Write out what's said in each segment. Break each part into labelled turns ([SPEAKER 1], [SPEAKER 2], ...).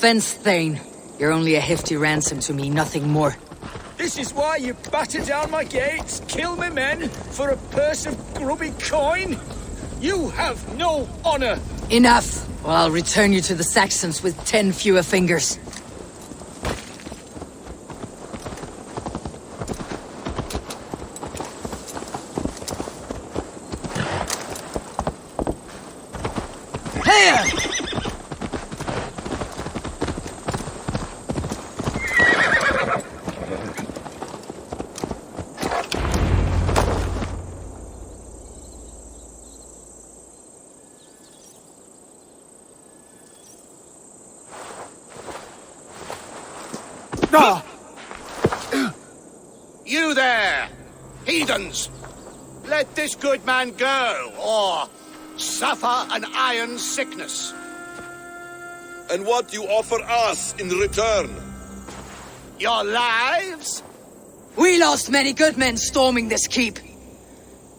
[SPEAKER 1] offense, Thane. You're only a hefty ransom to me, nothing more.
[SPEAKER 2] This is why you batter down my gates, kill me men, for a purse of grubby coin? You have no honor!
[SPEAKER 1] Enough, or I'll return you to the Saxons with 10 fewer fingers.
[SPEAKER 3] You there, heathens! Let this good man go, or suffer an iron sickness.
[SPEAKER 4] And what you offer us in return?
[SPEAKER 3] Your lives?
[SPEAKER 1] We lost many good men storming this keep.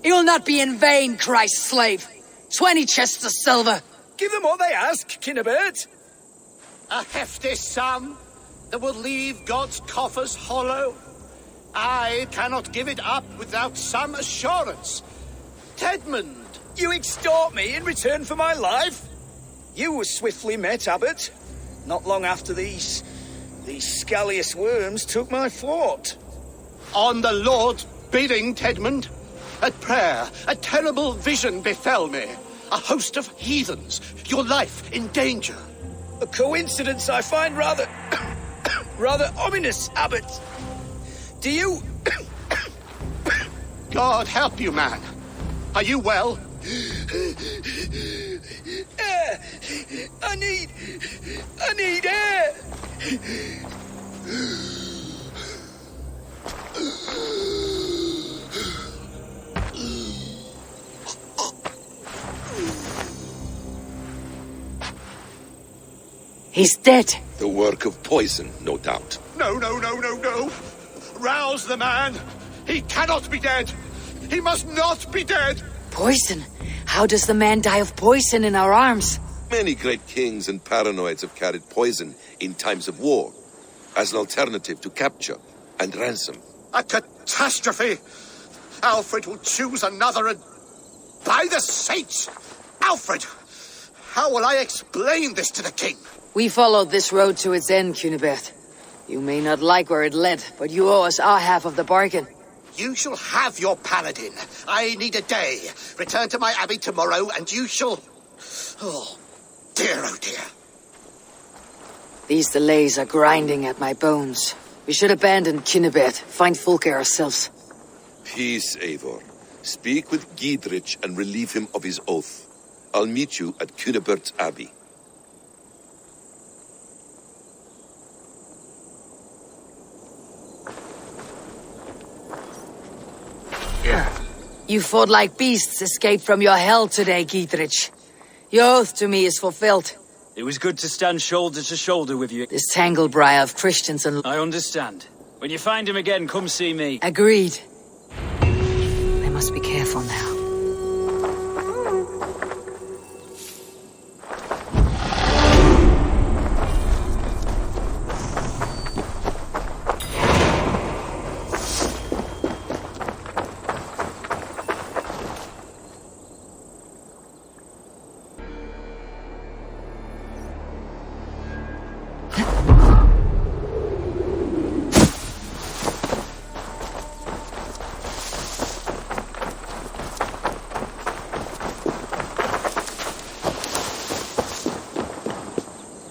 [SPEAKER 1] It will not be in vain, Christ's slave. 20 chests of silver.
[SPEAKER 2] Give them what they ask, Kinnebert.
[SPEAKER 3] A hefty sum that will leave God's coffers hollow. I cannot give it up without some assurance. Tedmund!
[SPEAKER 2] You extort me in return for my life? You were swiftly met, Abbot. Not long after these scallious worms took my fort.
[SPEAKER 3] On the Lord's bidding, Tedmund. At prayer, a terrible vision befell me. A host of heathens, your life in danger.
[SPEAKER 2] A coincidence I find rather... rather ominous, Abbot. Do you...
[SPEAKER 3] God help you, man. Are you well?
[SPEAKER 2] Air! I need air!
[SPEAKER 1] He's dead.
[SPEAKER 4] The work of poison, no doubt.
[SPEAKER 3] No. Rouse the man. He cannot be dead. He must not be dead.
[SPEAKER 1] Poison? How does the man die of poison in our arms?
[SPEAKER 4] Many great kings and paranoids have carried poison in times of war, as an alternative to capture and ransom.
[SPEAKER 3] A catastrophe. Alfred will choose another and... By the saints! Alfred! How will I explain this to the king?
[SPEAKER 1] We followed this road to its end, Cunibert. You may not like where it led, but you owe us our half of the bargain.
[SPEAKER 3] You shall have your paladin. I need a day. Return to my abbey tomorrow, and you shall... Oh dear.
[SPEAKER 1] These delays are grinding at my bones. We should abandon Cunibert, find Fulke ourselves.
[SPEAKER 4] Peace, Eivor. Speak with Giedrich and relieve him of his oath. I'll meet you at Cunebert's abbey.
[SPEAKER 1] You fought like beasts, escaped from your hell today, Giedrich. Your oath to me is fulfilled.
[SPEAKER 5] It was good to stand shoulder to shoulder with you.
[SPEAKER 1] This tangle-briar of Christians and...
[SPEAKER 5] I understand. When you find him again, come see me.
[SPEAKER 1] Agreed. I must be careful now.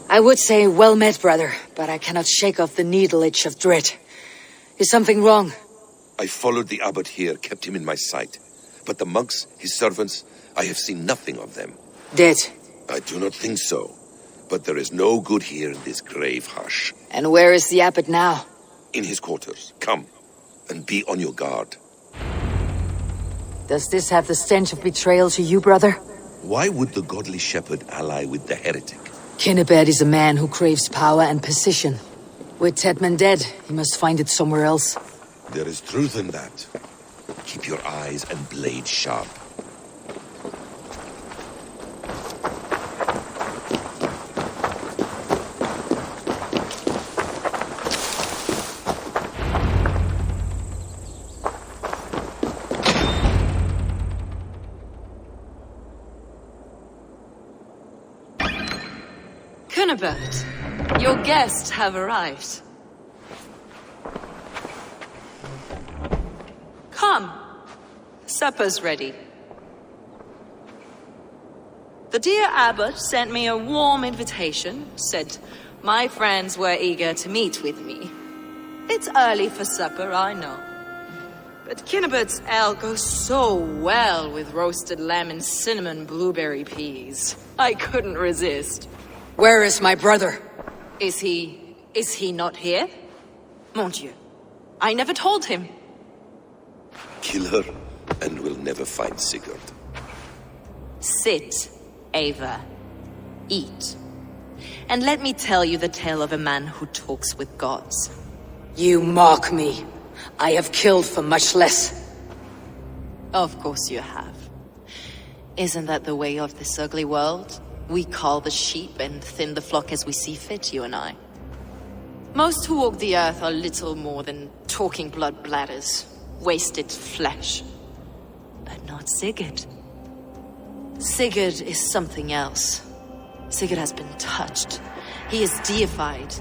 [SPEAKER 1] I would say, well met, brother, but I cannot shake off the needle itch of dread. Is something wrong?
[SPEAKER 4] I followed the abbot here, kept him in my sight. But the monks, his servants, I have seen nothing of them.
[SPEAKER 1] Dead?
[SPEAKER 4] I do not think so. But there is no good here in this grave hush.
[SPEAKER 1] And where is the abbot now?
[SPEAKER 4] In his quarters. Come, and be on your guard.
[SPEAKER 1] Does this have the stench of betrayal to you, brother?
[SPEAKER 4] Why would the godly shepherd ally with the heretic?
[SPEAKER 1] Kinnebert is a man who craves power and position. With Tedmund dead, he must find it somewhere else.
[SPEAKER 4] There is truth in that. Keep your eyes and blade sharp.
[SPEAKER 6] Cunibert, your guests have arrived. Come. Supper's ready. The dear abbot sent me a warm invitation, said my friends were eager to meet with me. It's early for supper, I know. But Cunibert's ale goes so well with roasted lamb and cinnamon blueberry peas. I couldn't resist.
[SPEAKER 1] Where is my brother?
[SPEAKER 6] Is he not here? Mon Dieu, I never told him.
[SPEAKER 4] Kill her, and we'll never find Sigurd.
[SPEAKER 6] Sit, Ava. Eat. And let me tell you the tale of a man who talks with gods.
[SPEAKER 1] You mock me. I have killed for much less.
[SPEAKER 6] Of course you have. Isn't that the way of this ugly world? We cull the sheep and thin the flock as we see fit, you and I. Most who walk the earth are little more than talking blood bladders, wasted flesh. But not Sigurd. Sigurd is something else. Sigurd has been touched. He is deified.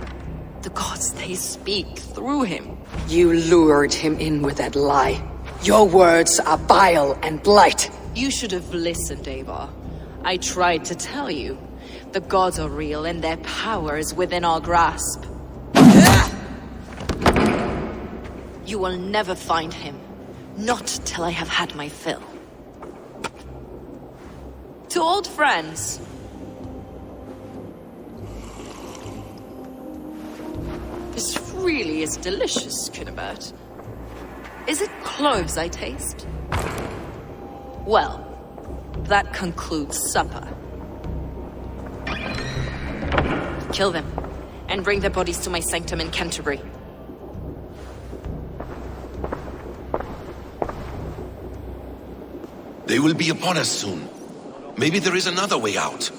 [SPEAKER 6] The gods, they speak through him.
[SPEAKER 1] You lured him in with that lie. Your words are bile and blight.
[SPEAKER 6] You should have listened, Eivor. I tried to tell you. The gods are real and their power is within our grasp. You will never find him. Not till I have had my fill. To old friends. This really is delicious, Cunibert. Is it cloves I taste? Well, that concludes supper. Kill them, and bring their bodies to my sanctum in Canterbury.
[SPEAKER 4] They will be upon us soon. Maybe there is another way out.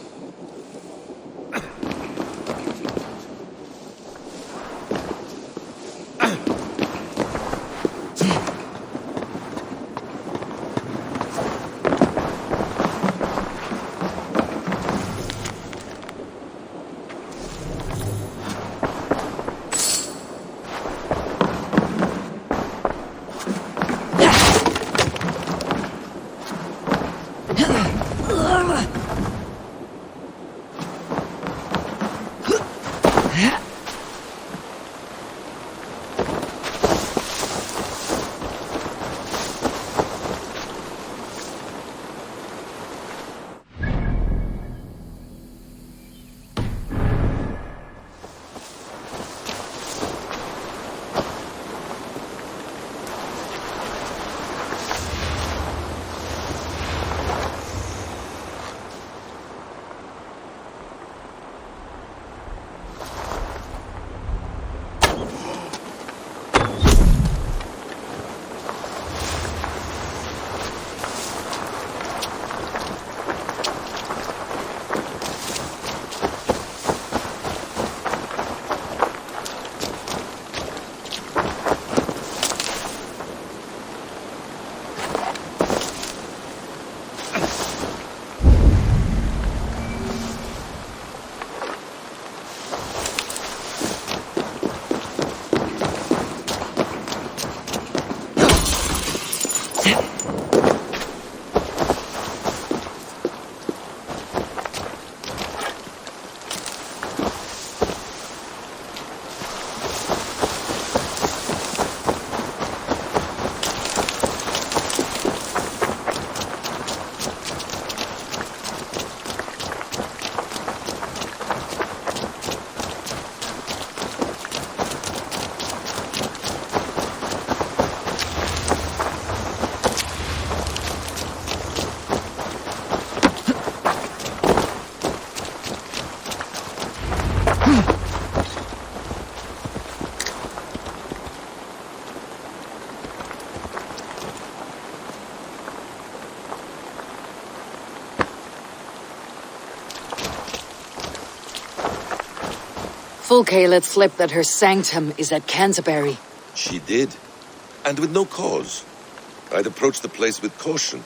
[SPEAKER 1] Fulke let slip that her sanctum is at Canterbury.
[SPEAKER 4] She did, and with no cause. I'd approach the place with caution.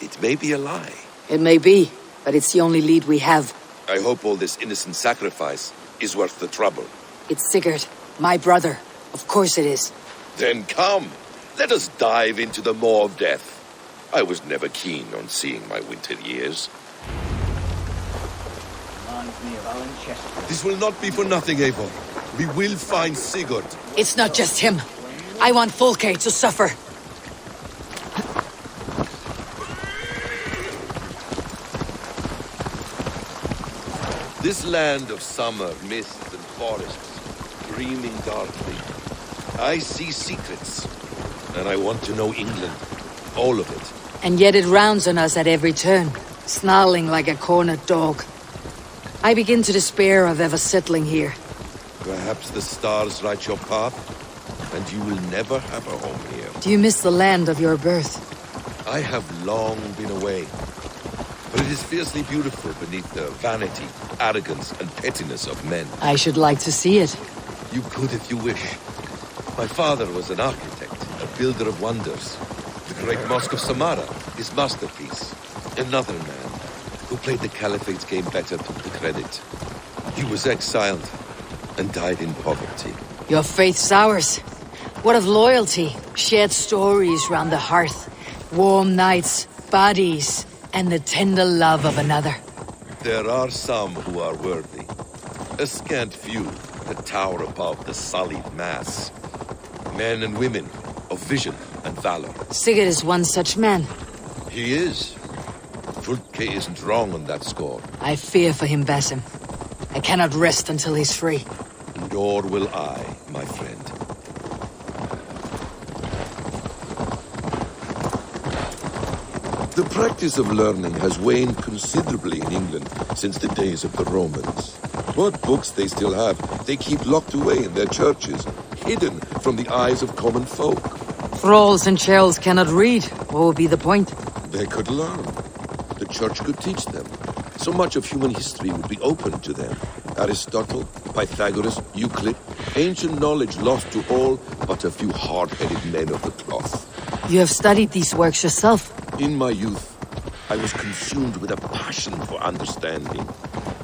[SPEAKER 4] It may be a lie.
[SPEAKER 1] It may be, but it's the only lead we have.
[SPEAKER 4] I hope all this innocent sacrifice is worth the trouble.
[SPEAKER 1] It's Sigurd, my brother. Of course it is.
[SPEAKER 4] Then come, let us dive into the maw of death. I was never keen on seeing my winter years. This will not be for nothing, Eivor. We will find Sigurd.
[SPEAKER 1] It's not just him. I want Fulke to suffer.
[SPEAKER 4] This land of summer, mists and forests, dreaming darkly. I see secrets, and I want to know England. All of it.
[SPEAKER 1] And yet it rounds on us at every turn, snarling like a cornered dog. I begin to despair of ever settling here.
[SPEAKER 4] Perhaps the stars write your path, and you will never have a home here.
[SPEAKER 1] Do you miss the land of your birth?
[SPEAKER 4] I have long been away, but it is fiercely beautiful beneath the vanity, arrogance, and pettiness of men.
[SPEAKER 1] I should like to see it.
[SPEAKER 4] You could if you wish. My father was an architect, a builder of wonders. The great Mosque of Samarra, his masterpiece. Another man who played the Caliphate's game better took the credit. He was exiled and died in poverty.
[SPEAKER 1] Your faith's ours. What of loyalty? Shared stories round the hearth. Warm nights, bodies, and the tender love of another.
[SPEAKER 4] There are some who are worthy. A scant few that tower above the sullied mass. Men and women of vision and valor.
[SPEAKER 1] Sigurd is one such man.
[SPEAKER 4] He is. Fulke isn't wrong on that score.
[SPEAKER 1] I fear for him, Basim. I cannot rest until he's free.
[SPEAKER 4] Nor will I, my friend. The practice of learning has waned considerably in England since the days of the Romans. What books they still have, they keep locked away in their churches, hidden from the eyes of common folk.
[SPEAKER 1] Thralls and churls cannot read. What would be the point?
[SPEAKER 4] They could learn. The church could teach them. So much of human history would be open to them. Aristotle, Pythagoras, Euclid, ancient knowledge lost to all but a few hard-headed men of the cloth.
[SPEAKER 1] You have studied these works yourself.
[SPEAKER 4] In my youth, I was consumed with a passion for understanding.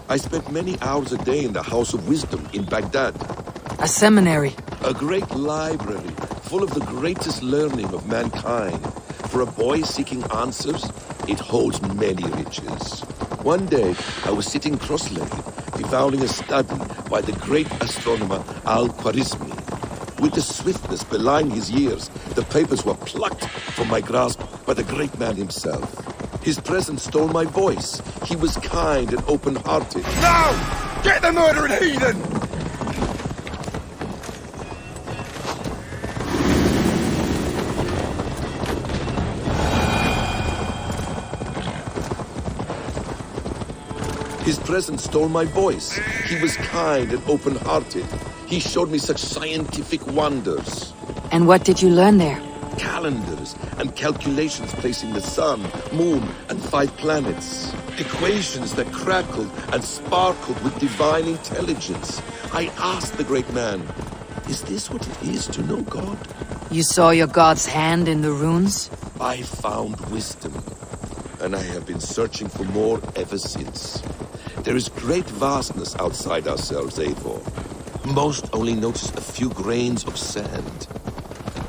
[SPEAKER 4] I spent many hours a day in the House of Wisdom in Baghdad.
[SPEAKER 1] A seminary.
[SPEAKER 4] A great library full of the greatest learning of mankind. For a boy seeking answers, it holds many riches. One day, I was sitting cross-legged, devouring a study by the great astronomer Al-Khwarizmi. With the swiftness belying his years, the papers were plucked from my grasp by the great man himself. His presence stole my voice. He was kind and open-hearted.
[SPEAKER 7] Now! Get the murdering heathen!
[SPEAKER 4] His presence stole my voice. He was kind and open-hearted. He showed me such scientific wonders.
[SPEAKER 1] And what did you learn there?
[SPEAKER 4] Calendars and calculations placing the sun, moon, and 5 planets. Equations that crackled and sparkled with divine intelligence. I asked the great man, is this what it is to know God?
[SPEAKER 1] You saw your god's hand in the runes?
[SPEAKER 4] I found wisdom, and I have been searching for more ever since. There is great vastness outside ourselves, Eivor. Most only notice a few grains of sand.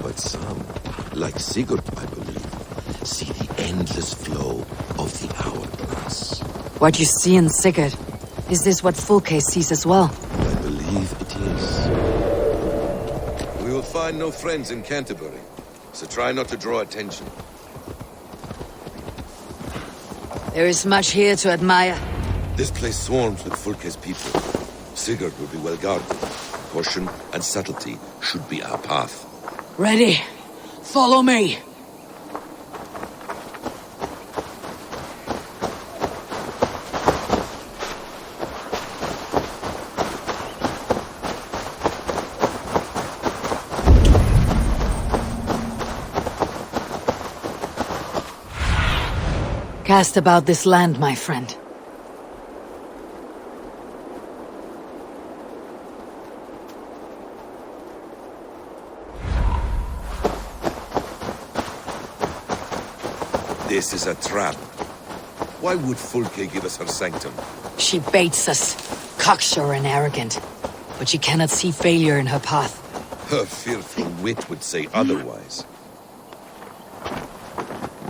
[SPEAKER 4] But some, like Sigurd, I believe, see the endless flow of the hourglass.
[SPEAKER 1] What you see in Sigurd, is this what Fulke sees as well?
[SPEAKER 4] I believe it is. We will find no friends in Canterbury, so try not to draw attention.
[SPEAKER 1] There is much here to admire.
[SPEAKER 4] This place swarms with Fulke's people. Sigurd will be well guarded. Caution and subtlety should be our path.
[SPEAKER 1] Ready. Follow me. Cast about this land, my friend.
[SPEAKER 4] This is a trap. Why would Fulke give us her sanctum?
[SPEAKER 1] She baits us, cocksure and arrogant, but she cannot see failure in her path.
[SPEAKER 4] Her fearful wit would say otherwise.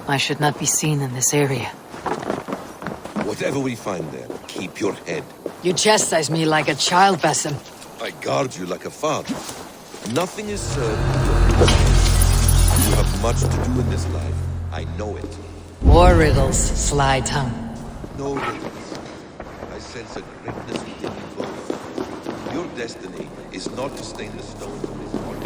[SPEAKER 1] I should not be seen in this area.
[SPEAKER 4] Whatever we find there, keep your head.
[SPEAKER 1] You chastise me like a child, Basim.
[SPEAKER 4] I guard you like a father. Nothing is served. You have much to do in this life. I know it.
[SPEAKER 1] War riddles, sly tongue.
[SPEAKER 4] No riddles. I sense a greatness within you both. Your destiny is not to stain the stones of this heart.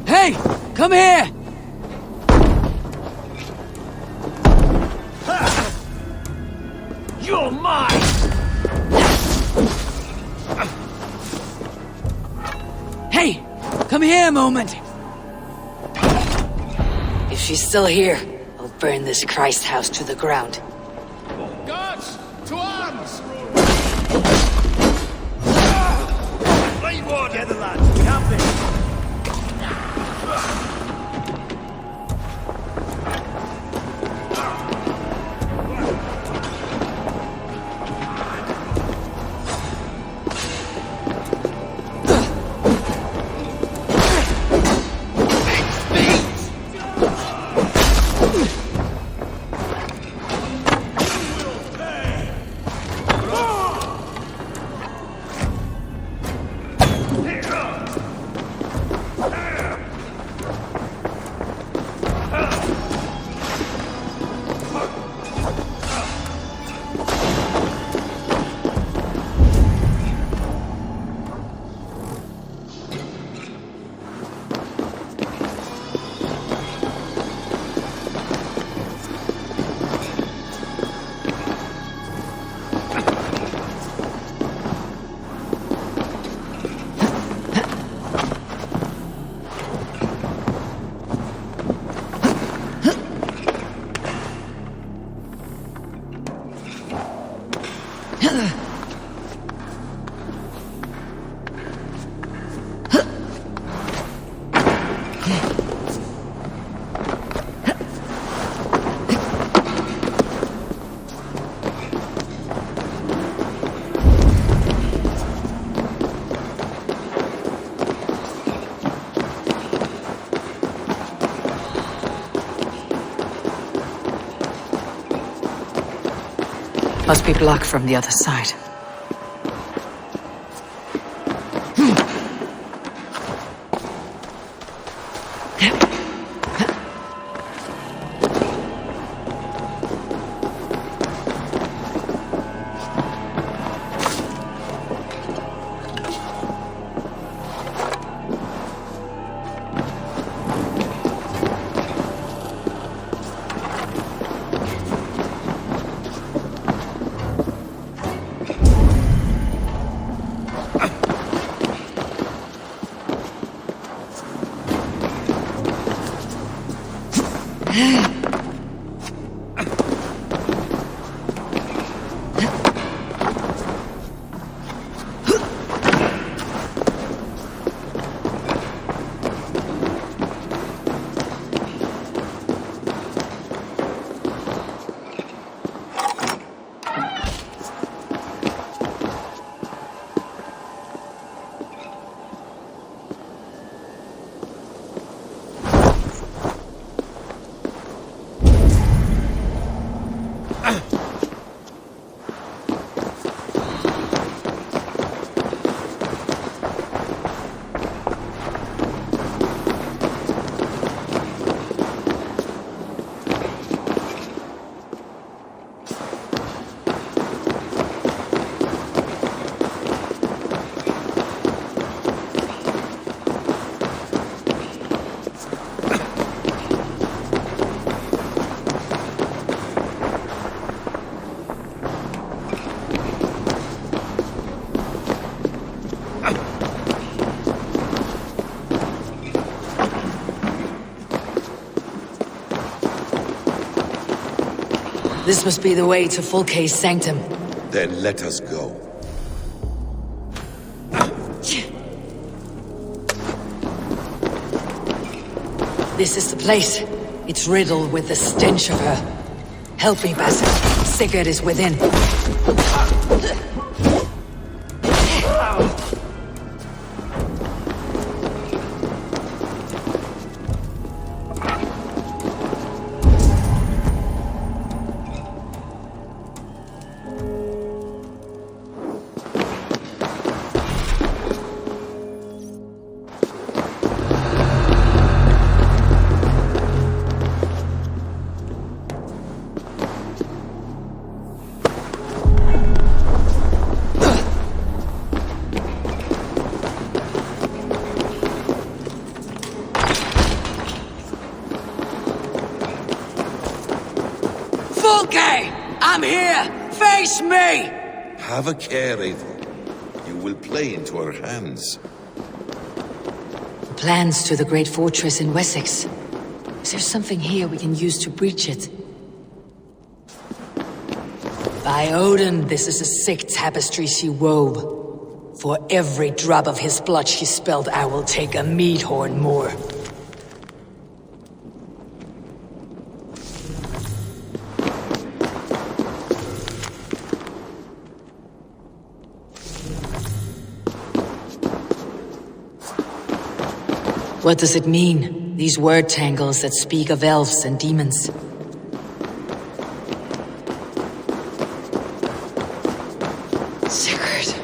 [SPEAKER 1] Hey! Come here!
[SPEAKER 2] You're mine!
[SPEAKER 1] Hey! Come here a moment! If she's still here, I'll burn this Christ house to the ground.
[SPEAKER 3] Guards, to arms!
[SPEAKER 2] Lead one! Together, lads. We have this.
[SPEAKER 1] Must be blocked from the other side. This must be the way to Fulke's sanctum.
[SPEAKER 4] Then let us go.
[SPEAKER 1] This is the place. It's riddled with the stench of her. Help me, Basim. Sigurd is within. Fulke! I'm here! Face me!
[SPEAKER 4] Have a care, Eivor. You will play into our hands.
[SPEAKER 1] Plans to the great fortress in Wessex. Is there something here we can use to breach it? By Odin, this is a sick tapestry she wove. For every drop of his blood she spilled, I will take a mead horn more. What does it mean, these word tangles that speak of elves and demons? Sigurd.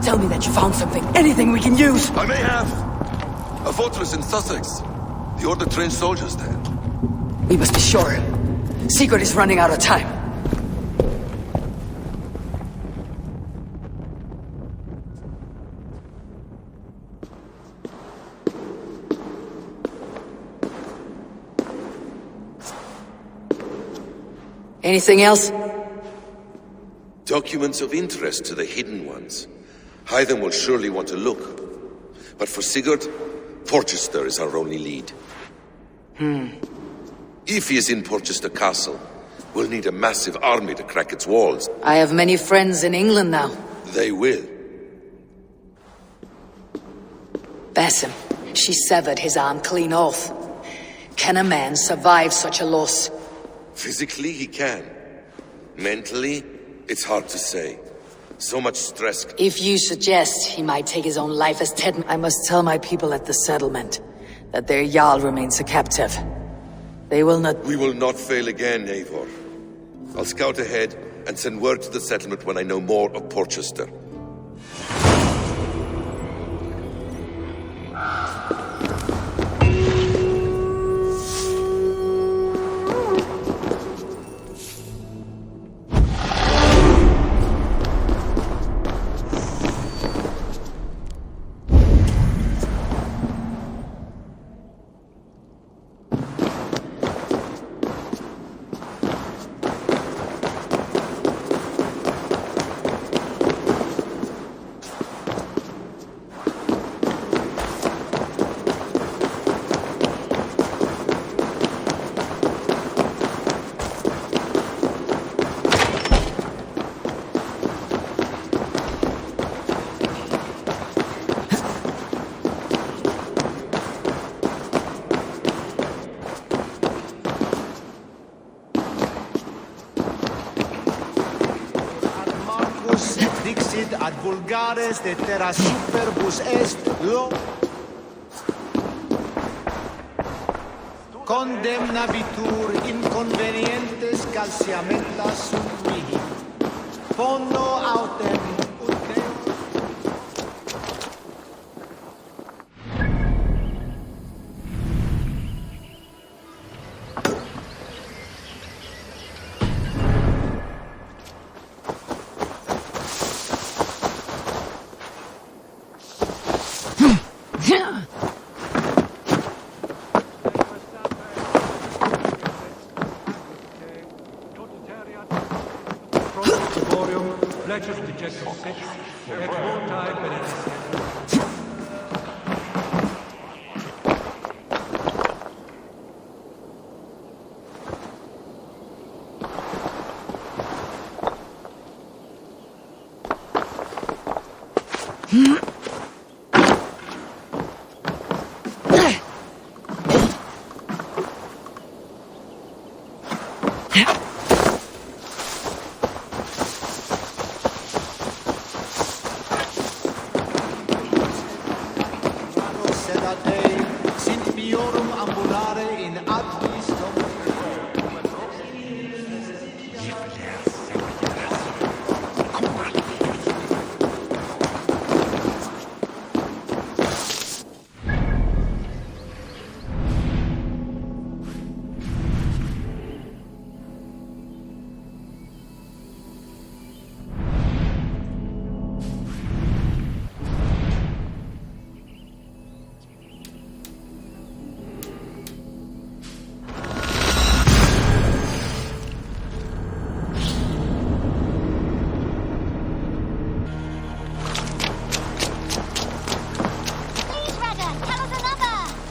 [SPEAKER 1] Tell me that you found something. Anything we can use.
[SPEAKER 4] I may have. A fortress in Sussex. The Order trained soldiers there.
[SPEAKER 1] We must be sure. Sigurd is running out of time. Anything else?
[SPEAKER 4] Documents of interest to the Hidden Ones. Hythen will surely want to look. But for Sigurd, Porchester is our only lead. If he is in Porchester Castle, we'll need a massive army to crack its walls.
[SPEAKER 1] I have many friends in England now.
[SPEAKER 4] They will.
[SPEAKER 1] Basim, she severed his arm clean off. Can a man survive such a loss?
[SPEAKER 4] Physically, he can. Mentally, it's hard to say. So much stress.
[SPEAKER 1] If you suggest he might take his own life as Ted, I must tell my people at the settlement that their Jarl remains a captive. They will not...
[SPEAKER 4] We will not fail again, Eivor. I'll scout ahead and send word to the settlement when I know more of Porchester.
[SPEAKER 8] Dixit ad vulgares de terra superbus est lo condemnabitur inconvenientes calciamentas sunt mihi fondo autem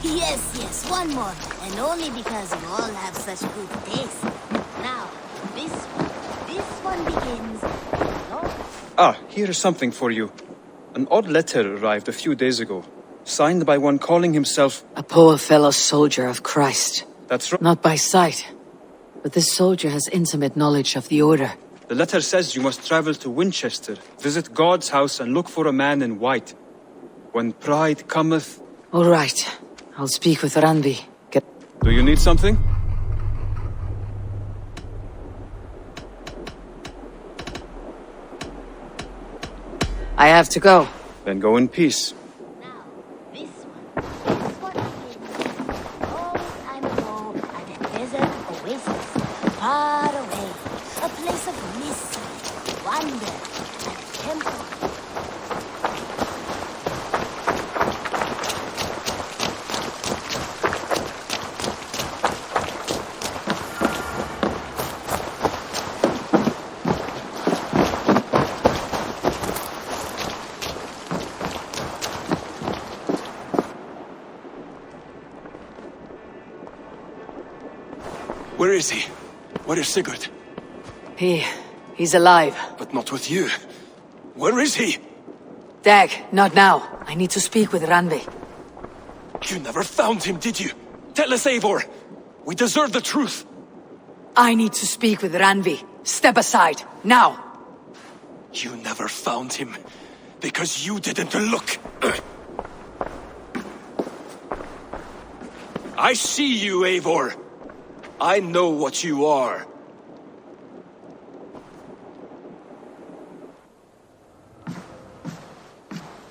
[SPEAKER 9] Yes, one more. And only because you all have such good taste. Now, this one begins.
[SPEAKER 10] Ah, here is something for you. An odd letter arrived a few days ago, signed by one calling himself...
[SPEAKER 1] A poor fellow soldier of Christ.
[SPEAKER 10] That's right.
[SPEAKER 1] Not by sight, but this soldier has intimate knowledge of the Order.
[SPEAKER 10] The letter says you must travel to Winchester, visit God's house and look for a man in white. When pride cometh...
[SPEAKER 1] All right. I'll speak with Randvi.
[SPEAKER 10] Do you need something?
[SPEAKER 1] I have to go.
[SPEAKER 10] Then go in peace.
[SPEAKER 9] Now, this one begins. Long time ago, at a desert oasis, far away, a place of mystery, wonder, and temple.
[SPEAKER 7] Where is he? Where is Sigurd?
[SPEAKER 1] He's alive.
[SPEAKER 7] But not with you. Where is he?
[SPEAKER 1] Dag, not now. I need to speak with Randvi.
[SPEAKER 7] You never found him, did you? Tell us, Eivor. We deserve the truth.
[SPEAKER 1] I need to speak with Randvi. Step aside, now.
[SPEAKER 7] You never found him because you didn't look. I see you, Eivor. I know what you are.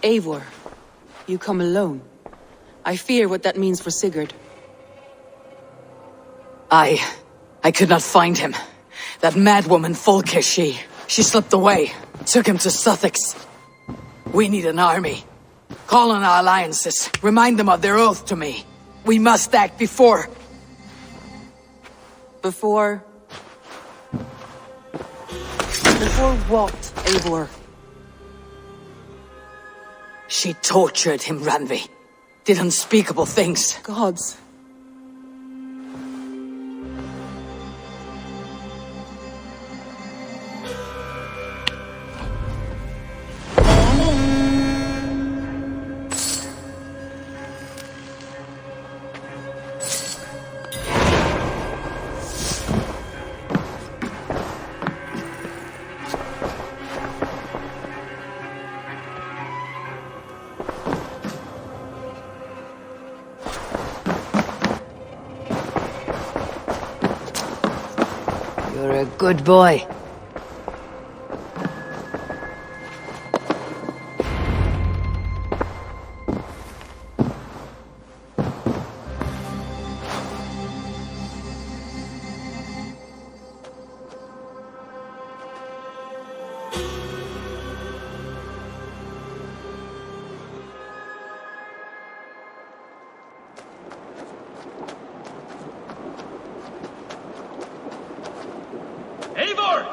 [SPEAKER 11] Eivor, you come alone. I fear what that means for Sigurd.
[SPEAKER 1] I could not find him. That madwoman Fulke, she slipped away. Took him to Sussex. We need an army. Call on our alliances. Remind them of their oath to me. We must act before...
[SPEAKER 11] Before what, Eivor?
[SPEAKER 1] She tortured him, Randvi. Did unspeakable things.
[SPEAKER 11] Gods.
[SPEAKER 1] You're a good boy.
[SPEAKER 7] Eivor!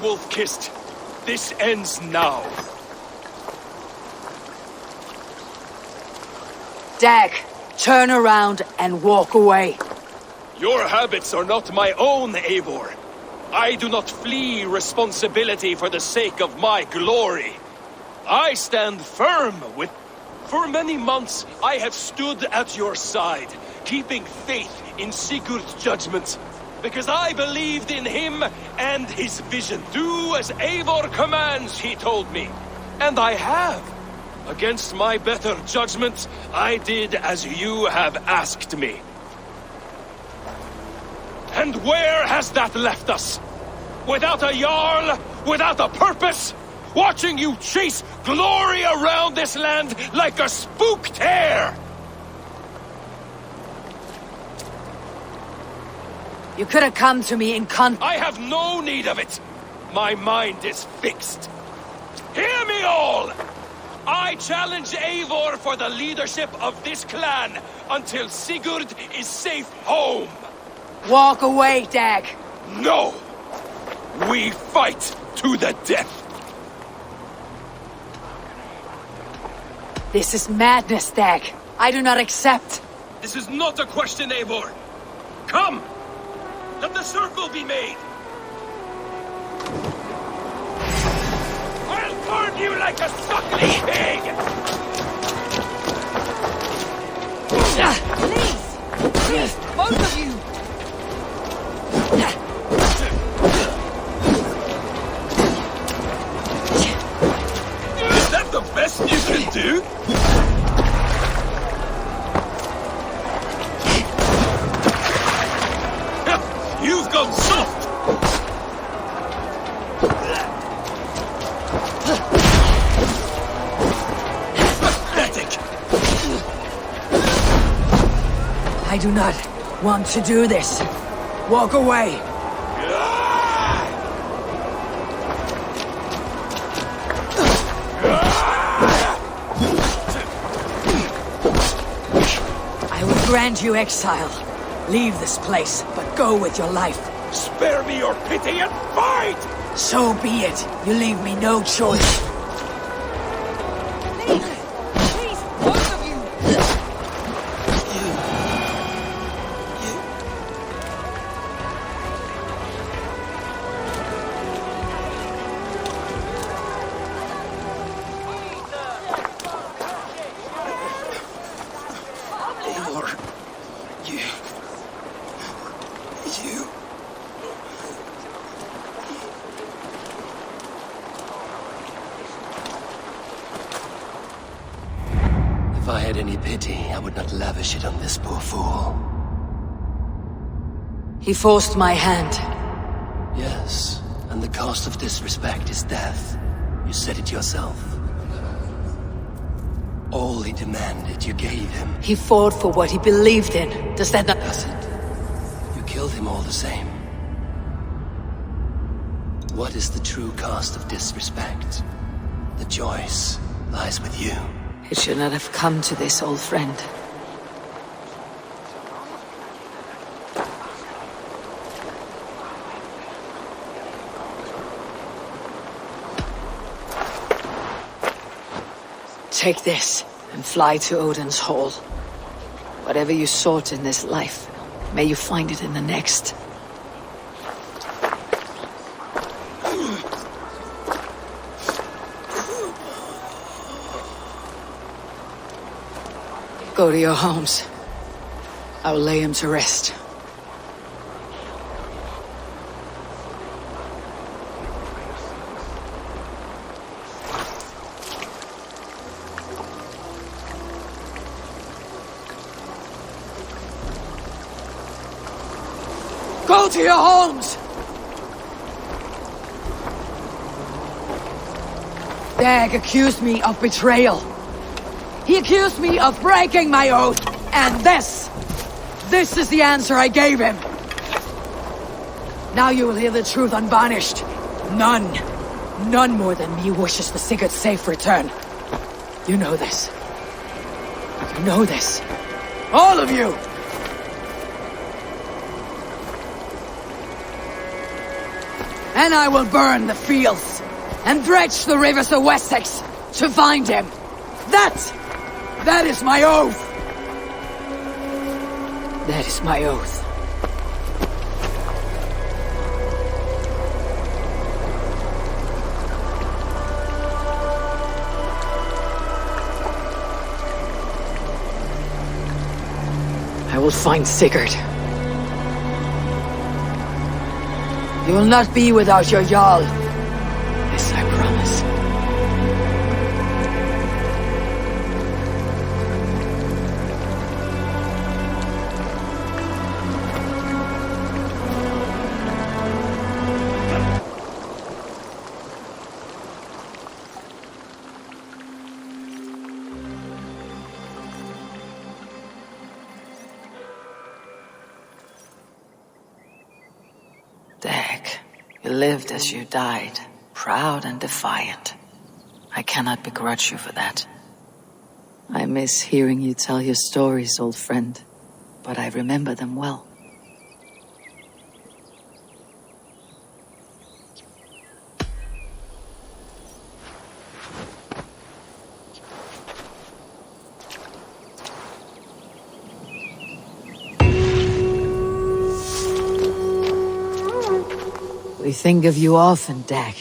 [SPEAKER 7] wolf-kissed. This ends now.
[SPEAKER 1] Dag, turn around and walk away.
[SPEAKER 7] Your habits are not my own, Eivor. I do not flee responsibility for the sake of my glory. I stand firm with... For many months, I have stood at your side, keeping faith in Sigurd's judgment, because I believed in him and his vision. Do as Eivor commands, he told me. And I have. Against my better judgment, I did as you have asked me. And where has that left us? Without a Jarl, without a purpose, watching you chase glory around this land like a spooked hare!
[SPEAKER 1] You could have come to me in
[SPEAKER 7] I have no need of it! My mind is fixed. Hear me all! I challenge Eivor for the leadership of this clan until Sigurd is safe home!
[SPEAKER 1] Walk away, Dag!
[SPEAKER 7] No! We fight to the death!
[SPEAKER 1] This is madness, Dag. I do not accept.
[SPEAKER 7] This is not a question, Eivor. Come! Let the circle be made! I'll burn you like a suckling pig!
[SPEAKER 1] Please, both of you!
[SPEAKER 7] Is that the best you can do? You've gone soft! Pathetic!
[SPEAKER 1] I do not want to do this. Walk away. I will grant you exile. Leave this place, but go with your life.
[SPEAKER 7] Spare me your pity and fight!
[SPEAKER 1] So be it. You leave me no choice. Please, both of you!
[SPEAKER 7] Eivor, you...
[SPEAKER 12] If I had any pity, I would not lavish it on this poor fool.
[SPEAKER 1] He forced my hand.
[SPEAKER 12] Yes, and the cost of disrespect is death. You said it yourself. All he demanded, you gave him.
[SPEAKER 1] He fought for what he believed in. Does that not...
[SPEAKER 12] Does it? You killed him all the same. What is the true cost of disrespect? The choice lies with you.
[SPEAKER 1] It should not have come to this, old friend. Take this and fly to Odin's Hall. Whatever you sought in this life, may you find it in the next. Go to your homes. I will lay him to rest. Go to your homes! Dag accused me of betrayal. He accused me of breaking my oath, and this is the answer I gave him. Now you will hear the truth unvarnished. None more than me wishes the Sigurd's safe return. You know this. You know this. All of you! and I will burn the fields and dredge the rivers of Wessex to find him. That is my oath. That is my oath. I will find Sigurd. You will not be without your Jarl. This I promise.
[SPEAKER 13] You lived as you died, proud and defiant. I cannot begrudge you for that.
[SPEAKER 6] I miss hearing you tell your stories, old friend, but I remember them well.
[SPEAKER 1] We think of you often, Dag.